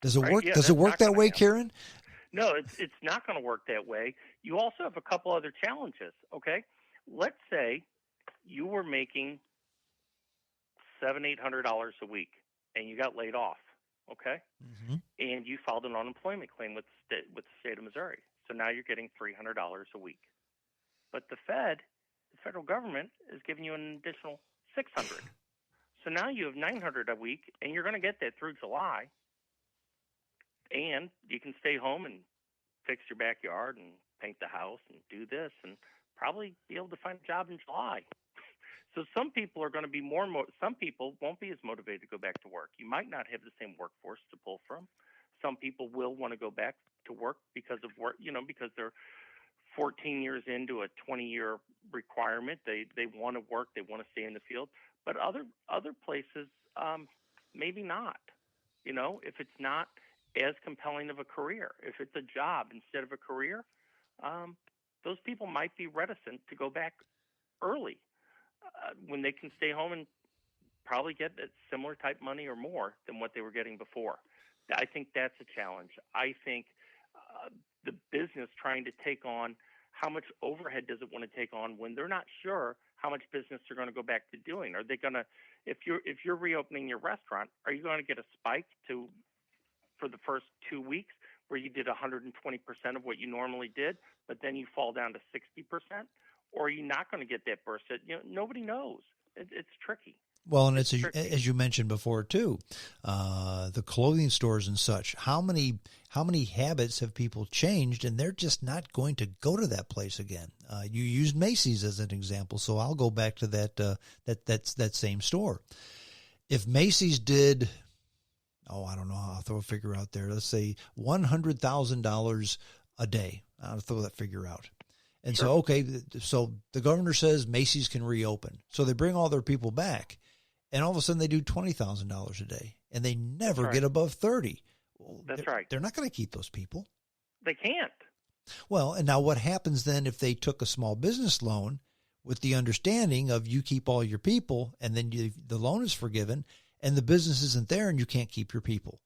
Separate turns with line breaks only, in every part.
Does it
right?
work?
Yeah,
Does it
that's
work
not
that
going to
way,
happen.
Kieran?
No, it's not going to work that way. You also have a couple other challenges. Okay, let's say you were making $700-800 a week, and you got laid off. Okay,
Hmm.
and you filed an unemployment claim with the state of Missouri. So now you're getting $300 a week. But the federal government, is giving you an additional 600. So now you have 900 a week, and you're going to get that through July. And you can stay home and fix your backyard and paint the house and do this, and probably be able to find a job in July. So some people are going to be some people won't be as motivated to go back to work. You might not have the same workforce to pull from. Some people will want to go back to work because of work, because they're 14 years into a 20-year requirement. They want to work, they want to stay in the field. But other places, maybe not. If it's not as compelling of a career, if it's a job instead of a career, those people might be reticent to go back early when they can stay home and probably get that similar type money or more than what they were getting before. I think that's a challenge. I think the business trying to take on, how much overhead does it want to take on when they're not sure how much business they're going to go back to doing? Are they going to, if you're reopening your restaurant, are you going to get a spike for the first 2 weeks where you did 120% of what you normally did, but then you fall down to 60%? Or are you not going to get that burst? Nobody knows. It's tricky.
Well, and
It's
it's
tricky.
as you mentioned before too, the clothing stores and such. How many habits have people changed, and they're just not going to go to that place again? You used Macy's as an example, so I'll go back to that same store. If Macy's did, I don't know, I'll throw a figure out there. Let's say $100,000 a day. I'll throw that figure out. And
Sure.
so, okay, so the governor says Macy's can reopen. So they bring all their people back, and all of a sudden they do $20,000 a day, and they never
That's right.
get above 30. Well,
That's right.
They're not going to keep those people.
They can't.
Well, and now what happens then if they took a small business loan with the understanding of you keep all your people, and then the loan is forgiven, and the business isn't there, and you can't keep your people?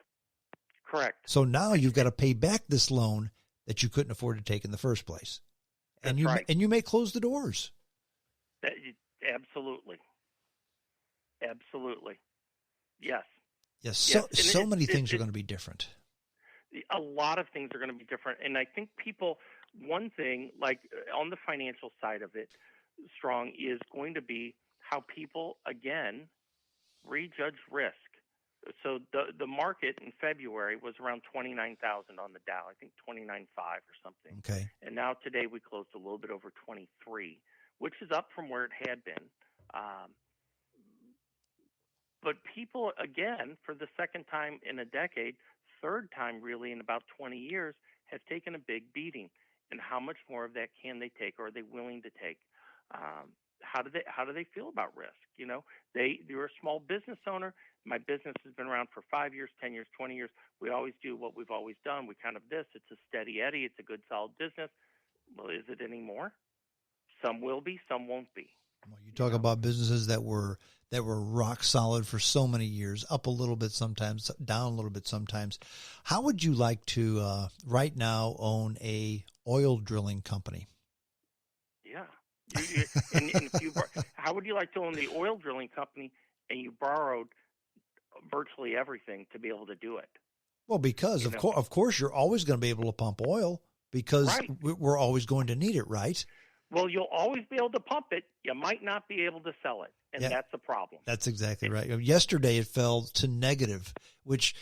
Correct.
So now you've got to pay back this loan that you couldn't afford to take in the first place.
That's
And
right.
you may close the doors.
Absolutely. Absolutely. Yes.
Yes,
Yes.
many things are going to be different.
A lot of things are going to be different. And I think one thing, like on the financial side of it, Strong, is going to be how people, again, rejudge risk. So the market in February was around 29,000 on the Dow, I think 29.5 or something.
Okay.
And now today we closed a little bit over 23, which is up from where it had been. But people, again, for the second time in a decade, third time really in about 20 years, have taken a big beating. And how much more of that can they take, or are they willing to take? How do they feel about risk? You're a small business owner. My business has been around for 5 years, 10 years, 20 years. We always do what we've always done. We kind of it's a steady Eddie. It's a good, solid business. Well, is it anymore? Some will be, some won't be.
Well, you talk about businesses that were rock solid for so many years, up a little bit sometimes, down a little bit sometimes. How would you like to right now own a oil drilling company?
Yeah. How would you like to own the oil drilling company and you borrowed virtually everything to be able to do it?
Well, because of course you're always going to be able to pump oil because
right.
We're always going to need it, right?
Well, you'll always be able to pump it. You might not be able to sell it, and that's the problem.
That's exactly right. Yesterday it fell to negative, which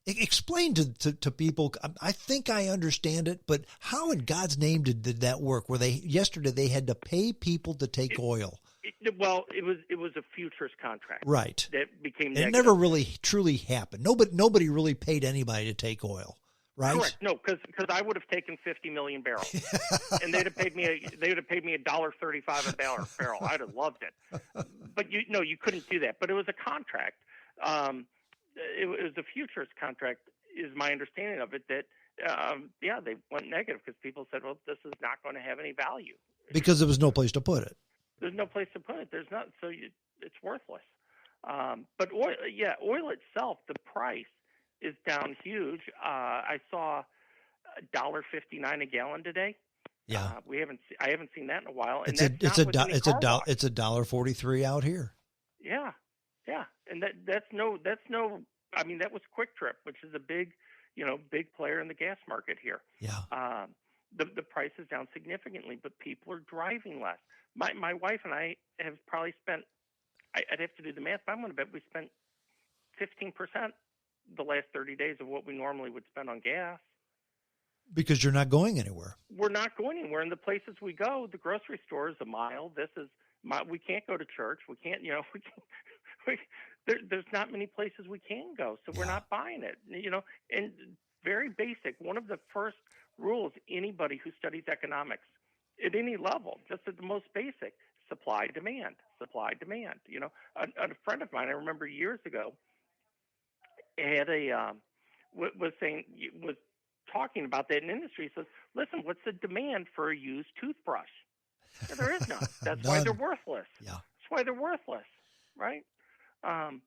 explain to people. I think I understand it, but how in God's name did that work? Where yesterday they had to pay people to take oil?
It was a futures contract,
right?
That became negative.
It never really truly happened. Nobody really paid anybody to take oil. Right?
Correct. No, because I would have taken 50 million barrels, and they'd have paid me $1.35 a barrel. I'd have loved it, but you couldn't do that. But it was a contract. It was a futures contract, is my understanding of it. That they went negative because people said, well, this is not going to have any value
because there was no place to put it.
There's no place to put it. There's not. So it's worthless. But oil itself, the price is down huge. I saw $1.59 a gallon today.
Yeah.
I haven't seen that in a while, and
It's a
that's not with any car wash.
it's $1.43 out here.
Yeah, yeah, and that's no. I mean, that was Quick Trip, which is a big player in the gas market here.
Yeah.
The price is down significantly, but people are driving less. My wife and I have probably spent. I'd have to do the math, but I'm going to bet we spent 15% the last 30 days of what we normally would spend on gas.
Because you're not going anywhere.
We're not going anywhere. In the places we go, the grocery store is a mile. We can't go to church. We can't, there's not many places we can go. So we're not buying it, and very basic. One of the first rules, anybody who studies economics at any level, just at the most basic, supply, demand. A friend of mine, I remember years ago, had was talking about that in industry. He says, listen, what's the demand for a used toothbrush? There is none. That's why they're worthless.
Yeah.
That's why they're worthless, right? And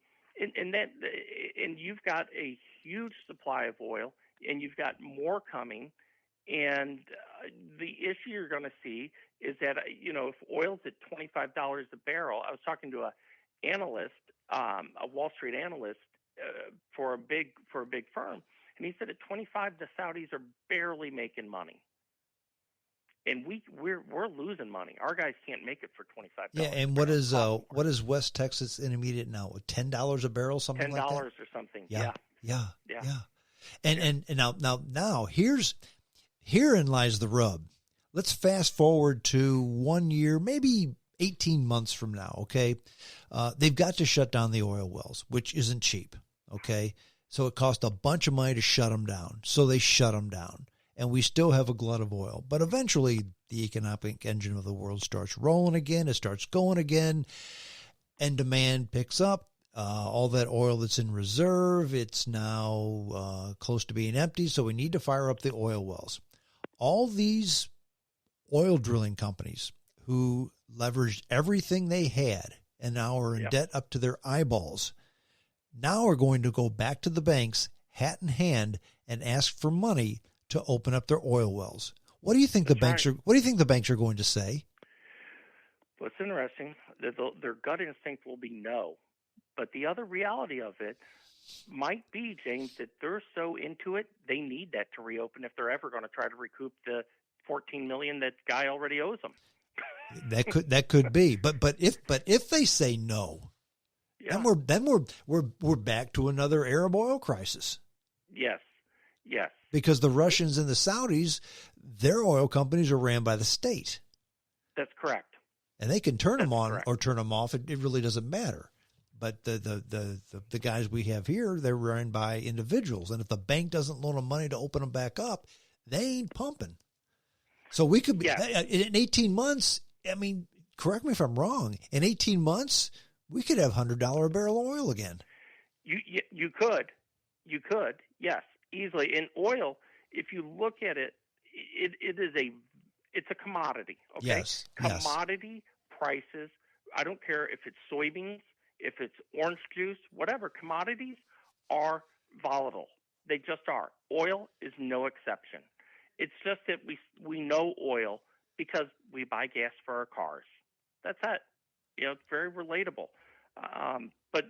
you've got a huge supply of oil, and you've got more coming. And the issue you're going to see is that, if oil's at $25 a barrel, I was talking to a Wall Street analyst for a big firm, and he said at 25 the Saudis are barely making money, and we're losing money. Our guys can't make it for $25.
Yeah, and what is West Texas Intermediate now? $10 a barrel, something like that.
$10 or something.
Yeah. And now herein lies the rub. Let's fast forward to 1 year, maybe 18 months from now. Okay, they've got to shut down the oil wells, which isn't cheap. Okay. So it cost a bunch of money to shut them down. So they shut them down. And we still have a glut of oil. But eventually, the economic engine of the world starts rolling again. It starts going again. And demand picks up. All that oil that's in reserve, it's now close to being empty. So we need to fire up the oil wells. All these oil drilling companies who leveraged everything they had and now are in debt up to their eyeballs now are going to go back to the banks, hat in hand, and ask for money to open up their oil wells. What do you think What do you think the banks are going to say?
Well, it's interesting. Their gut instinct will be no, but the other reality of it might be, James, that they're so into it they need that to reopen if they're ever going to try to recoup the $14 million that guy already owes them.
That could be, but if they say no.
Yeah.
Then we're back to another Arab oil crisis.
Yes.
Because the Russians and the Saudis, their oil companies are ran by the state.
That's correct.
And they can turn them on or turn them off. It really doesn't matter. But the guys we have here, they're run by individuals. And if the bank doesn't loan them money to open them back up, they ain't pumping. So we could be in 18 months. I mean, correct me if I'm wrong. In 18 months, we could have $100 a barrel oil again.
You could, yes, easily. In oil, if you look at it, it's a commodity. Okay,
yes,
commodity prices. I don't care if it's soybeans, if it's orange juice, whatever. Commodities are volatile. They just are. Oil is no exception. It's just that we know oil because we buy gas for our cars. That's it. It's very relatable. But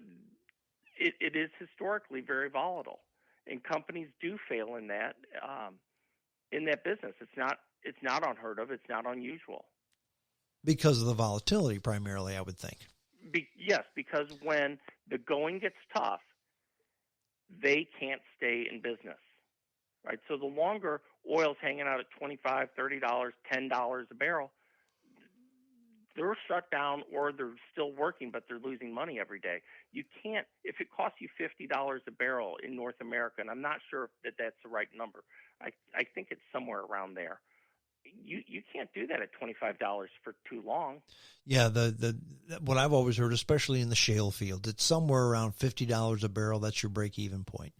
it is historically very volatile, and companies do fail in that business. It's not unheard of. It's not unusual.
Because of the volatility, primarily, I would think.
Yes, because when the going gets tough, they can't stay in business, right? So the longer oil's hanging out at $25, $30, $10 a barrel, they're shut down or they're still working, but they're losing money every day. You can't, if it costs you $50 a barrel in North America, and I'm not sure that that's the right number. I think it's somewhere around there. You can't do that at $25 for too long.
Yeah, what I've always heard, especially in the shale field, it's somewhere around $50 a barrel. That's your break-even point.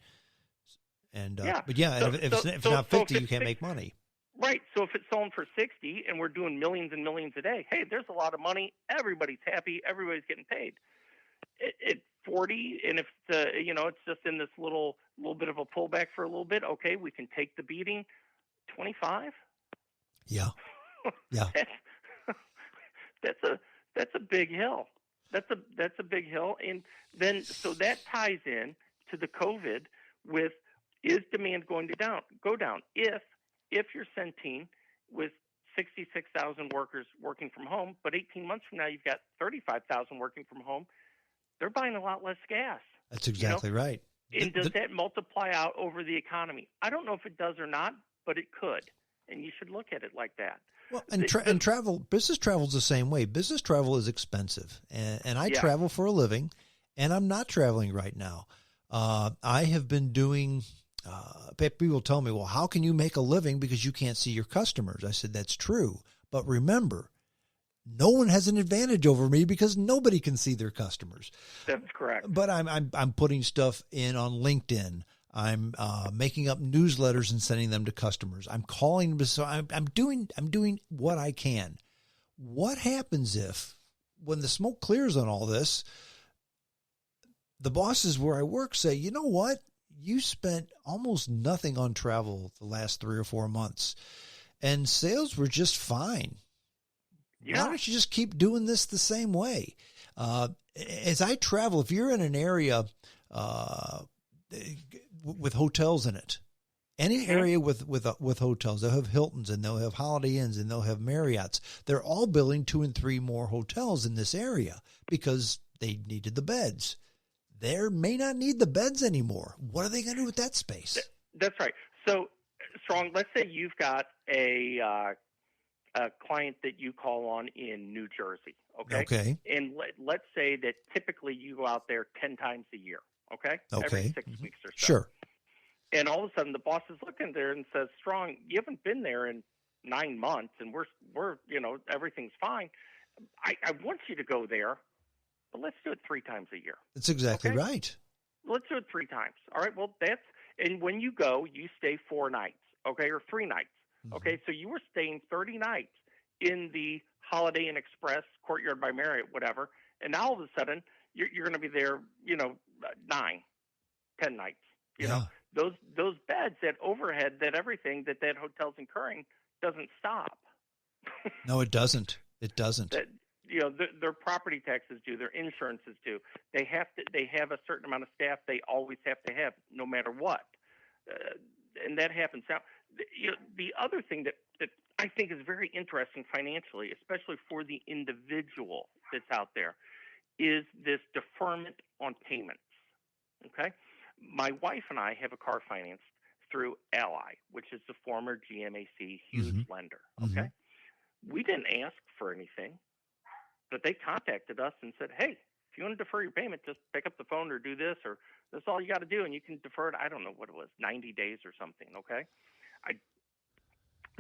And but if it's not 50, you can't make money.
Right. So if it's selling for 60 and we're doing millions and millions a day, hey, there's a lot of money. Everybody's happy. Everybody's getting paid. At 40, and if it's just in this little bit of a pullback for a little bit, okay, we can take the beating. 25.
Yeah. Yeah.
That's a big hill. That's a big hill, and then so that ties in to the COVID with, is demand going to go down if you're Centene with 66,000 workers working from home, but 18 months from now you've got 35,000 working from home. They're buying a lot less gas.
That's exactly right.
And does that multiply out over the economy? I don't know if it does or not, but it could, and you should look at it like that.
Well, and travel, business travel is the same way. Business travel is expensive, and I travel for a living, and I'm not traveling right now. I have been doing. People tell me, "Well, how can you make a living because you can't see your customers?" I said, "That's true, but remember, no one has an advantage over me because nobody can see their customers."
That's correct.
But I'm putting stuff in on LinkedIn. I'm making up newsletters and sending them to customers. I'm calling them. So I'm doing what I can. What happens if, when the smoke clears on all this, the bosses where I work say, "You know what? You spent almost nothing on travel the last 3 or 4 months, and sales were just fine.
Yeah.
Why don't you just keep doing this the same way?" As I travel, if you're in an area with hotels in it, any area with hotels, they'll have Hiltons and they'll have Holiday Inns and they'll have Marriotts. They're all building 2 and 3 more hotels in this area because they needed the beds. They may not need the beds anymore. What are they going to do with that space?
That's right. So, Strong, let's say you've got a client that you call on in New Jersey, okay?
Okay.
And let's say that typically you go out there 10 times a year, okay? Every 6 weeks or so.
Sure.
And all of a sudden the boss is looking there and says, "Strong, you haven't been there in 9 months, and we're everything's fine. I want you to go there, but let's do it 3 times a year."
That's exactly right.
Let's do it 3 times. All right. Well, and when you go, you stay 4 nights, okay, or 3 nights. Okay. So you were staying 30 nights in the Holiday Inn Express, Courtyard by Marriott, whatever. And now all of a sudden you're going to be there, 9, 10 nights, you know, those beds, that overhead, that everything that hotel's incurring doesn't stop.
No, it doesn't. It doesn't.
Their property taxes due, their insurance is due. They have a certain amount of staff they always have to have, no matter what, and that happens. Now, the other thing that I think is very interesting financially, especially for the individual that's out there, is this deferment on payments. Okay, my wife and I have a car financed through Ally, which is the former GMAC huge lender. Okay, we didn't ask for anything. But they contacted us and said, "Hey, if you want to defer your payment, just pick up the phone or do this, or that's all you got to do, and you can defer it." I don't know what it was, 90 days or something, okay?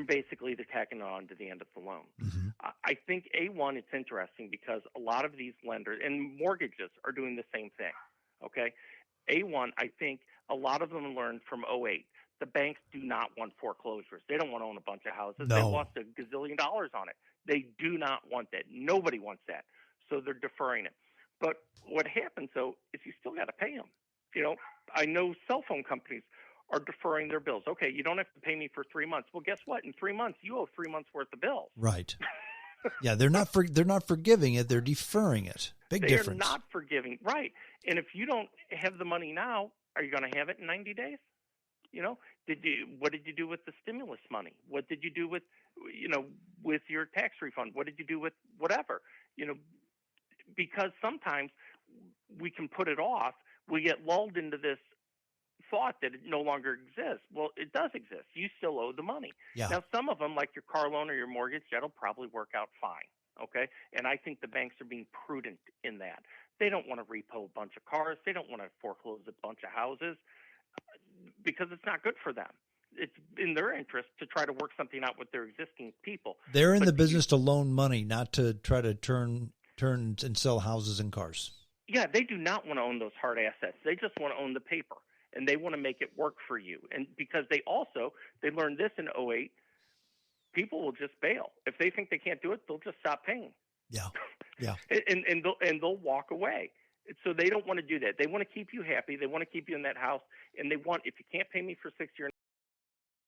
Basically, they're tacking on to the end of the loan. I think, A1, it's interesting because a lot of these lenders, and mortgages are doing the same thing, okay? A1, I think a lot of them learned from '08. The banks do not want foreclosures. They don't want to own a bunch of houses.
No.
They lost $1 gazillion on it. They do not want that. Nobody wants that. So they're deferring it. But what happens, though, is you still got to pay them. I know cell phone companies are deferring their bills. Okay, you don't have to pay me for 3 months. Well, guess what? In 3 months, you owe 3 months worth of bills.
Right. Yeah, they're not forgiving it. They're deferring it. Big difference.
They're not forgiving. Right. And if you don't have the money now, are you going to have it in 90 days? What did you do with the stimulus money? What did you do with your tax refund? What did you do with whatever? Because sometimes we can put it off. We get lulled into this thought that it no longer exists. Well, it does exist. You still owe the money.
Yeah.
Now, some of them, like your car loan or your mortgage, that'll probably work out fine. Okay. And I think the banks are being prudent in that. They don't want to repo a bunch of cars. They don't want to foreclose a bunch of houses, because it's not good for them. It's in their interest to try to work something out with their existing people.
They're in the business to loan money, not to try to turn and sell houses and cars.
Yeah, they do not want to own those hard assets. They just want to own the paper, and they want to make it work for you. And because they learned this in '08, people will just bail. If they think they can't do it, they'll just stop paying.
Yeah, yeah.
and they'll walk away. So they don't want to do that. They want to keep you happy. They want to keep you in that house, and they want, if you can't pay me for 6 years,